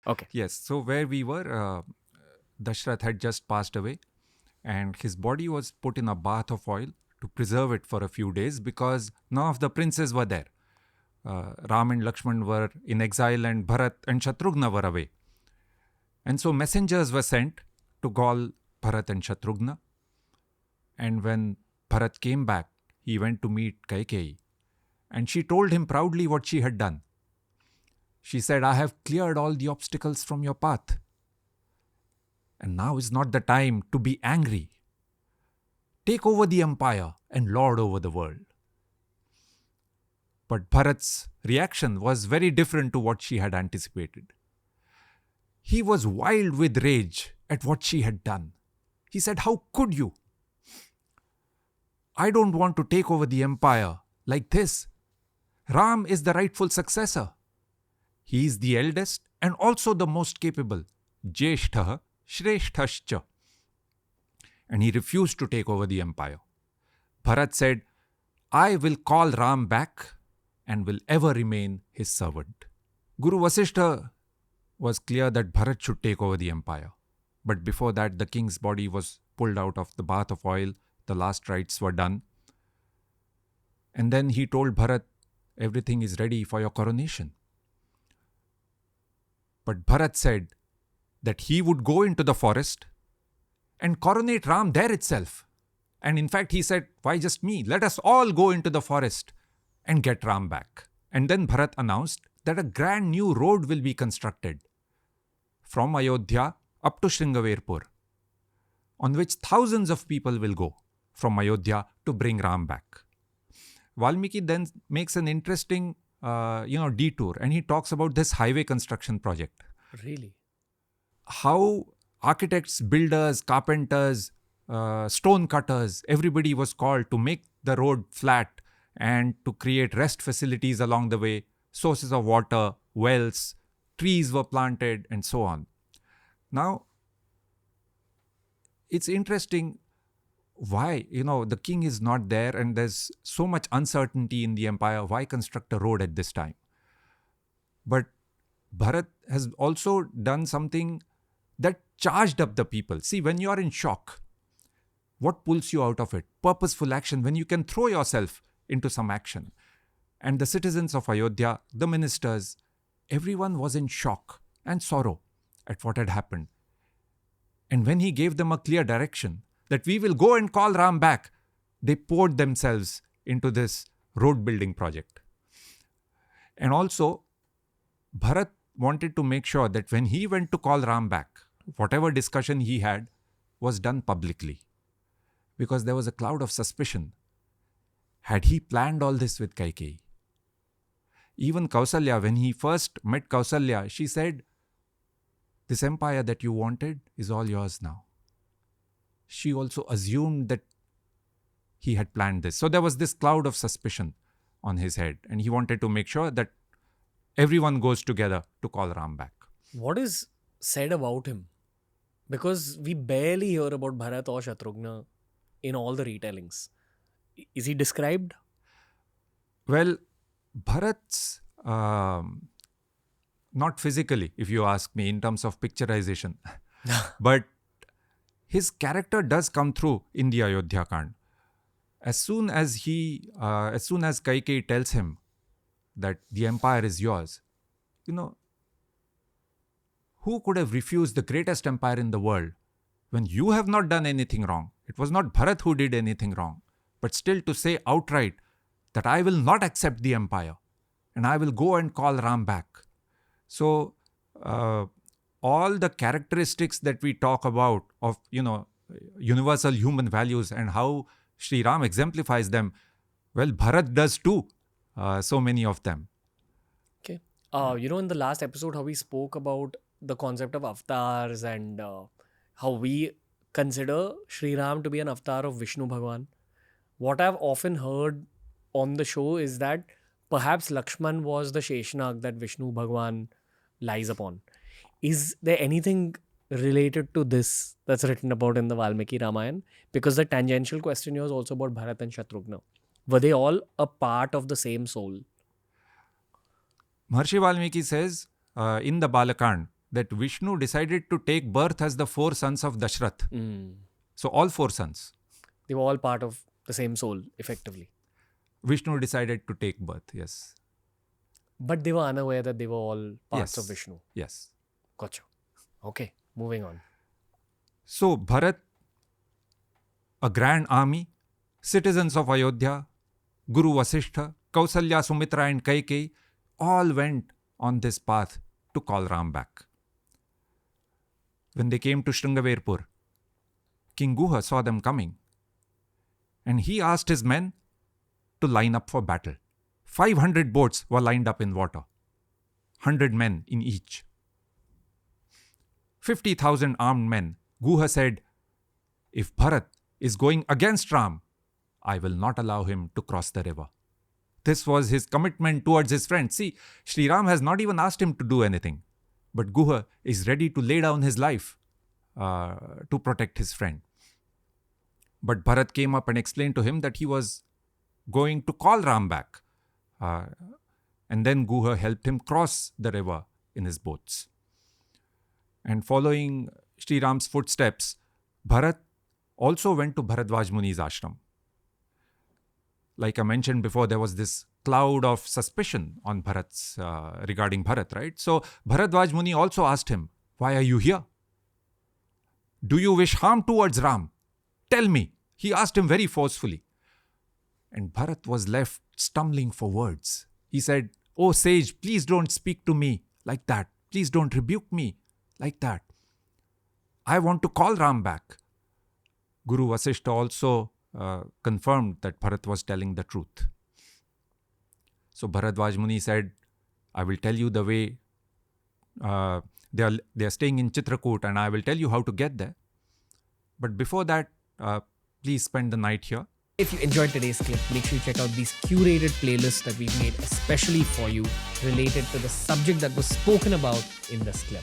Okay. Yes, so where we were, Dashrath had just passed away, and his body was put in a bath of oil to preserve it for a few days because none of the princes were there. Ram and Lakshman were in exile, and Bharat and Shatrughna were away. And so messengers were sent to call Bharat and Shatrughna. And when Bharat came back, he went to meet Kaikeyi. And she told him proudly what she had done. She said, I have cleared all the obstacles from your path. And now is not the time to be angry. Take over the empire and lord over the world. But Bharat's reaction was very different to what she had anticipated. He was wild with rage at what she had done. He said, how could you? I don't want to take over the empire like this. Ram is the rightful successor. He is the eldest and also the most capable. Jeshtha Shreshthascha. And he refused to take over the empire. Bharat said, I will call Ram back and will ever remain his servant. Guru Vasishtha was clear that Bharat should take over the empire. But before that, the king's body was pulled out of the bath of oil. The last rites were done. And then he told Bharat, everything is ready for your coronation. But Bharat said that he would go into the forest and coronate Ram there itself. And in fact, he said, why just me? Let us all go into the forest and get Ram back. And then Bharat announced that a grand new road will be constructed from Ayodhya up to Shringaverpur, on which thousands of people will go from Ayodhya to bring Ram back. Valmiki then makes an interesting detour, and he talks about this highway construction project. Really? How architects, builders, carpenters, stone cutters, everybody was called to make the road flat and to create rest facilities along the way, sources of water, wells, trees were planted, and so on. Now, it's interesting why, the king is not there and there's so much uncertainty in the empire. Why construct a road at this time? But Bharat has also done something that charged up the people. See, when you are in shock, what pulls you out of it? Purposeful action, when you can throw yourself into some action. And the citizens of Ayodhya, the ministers, everyone was in shock and sorrow at what had happened. And when he gave them a clear direction that we will go and call Ram back, they poured themselves into this road building project. And also, Bharat wanted to make sure that when he went to call Ram back, whatever discussion he had was done publicly. Because there was a cloud of suspicion. Had he planned all this with Kaikeyi? Even Kausalya, when he first met Kausalya, she said, this empire that you wanted is all yours now. She also assumed that he had planned this. So there was this cloud of suspicion on his head, and he wanted to make sure that everyone goes together to call Ram back. What is said about him? Because we barely hear about Bharat or Shatrughna in all the retellings. Is he described? Well, Bharat's, not physically, if you ask me, in terms of picturization, but his character does come through in the Ayodhya Kand. As soon as Kaikeyi tells him that the empire is yours, who could have refused the greatest empire in the world when you have not done anything wrong? It was not Bharat who did anything wrong, but still to say outright that I will not accept the empire and I will go and call Ram back. So, all the characteristics that we talk about of, universal human values and how Shri Ram exemplifies them, well, Bharat does too, so many of them. Okay. In the last episode, how we spoke about the concept of avatars and how we consider Shri Ram to be an avatar of Vishnu Bhagwan. What I've often heard on the show is that perhaps Lakshman was the Sheshnag that Vishnu Bhagwan lies upon. Is there anything related to this that's written about in the Valmiki Ramayana? Because the tangential question here is also about Bharat and Shatrughna. Were they all a part of the same soul? Maharshi Valmiki says in the Balakand that Vishnu decided to take birth as the 4 sons of Dashrath. So all 4 sons. They were all part of the same soul, effectively. Vishnu decided to take birth, yes. But they were unaware that they were all parts Yes. of Vishnu. Yes. Gotcha. Okay, moving on. So Bharat, a grand army, citizens of Ayodhya, Guru Vasishtha, Kausalya, Sumitra and Kaikeyi all went on this path to call Ram back. When they came to Shringaverpur, King Guha saw them coming and he asked his men to line up for battle. 500 boats were lined up in water, 100 men in each. 50,000 armed men. Guha said, if Bharat is going against Ram, I will not allow him to cross the river. This was his commitment towards his friend. See, Shri Ram has not even asked him to do anything, but Guha is ready to lay down his life to protect his friend. But Bharat came up and explained to him that he was going to call Ram back. And then Guha helped him cross the river in his boats. And following Shri Ram's footsteps, Bharat also went to Bharadwaj Muni's ashram. Like I mentioned before, there was this cloud of suspicion on Bharat's regarding Bharat, right? So Bharadwaj Muni also asked him, why are you here? Do you wish harm towards Ram? Tell me. He asked him very forcefully. And Bharat was left stumbling for words. He said, oh sage, please don't speak to me like that. Please don't rebuke me like that. I want to call Ram back. Guru Vasishtha also confirmed that Bharat was telling the truth. So Bharadwaj Muni said, I will tell you the way. They are staying in Chitrakoot and I will tell you how to get there. But before that, please spend the night here. If you enjoyed today's clip, make sure you check out these curated playlists that we've made especially for you related to the subject that was spoken about in this clip.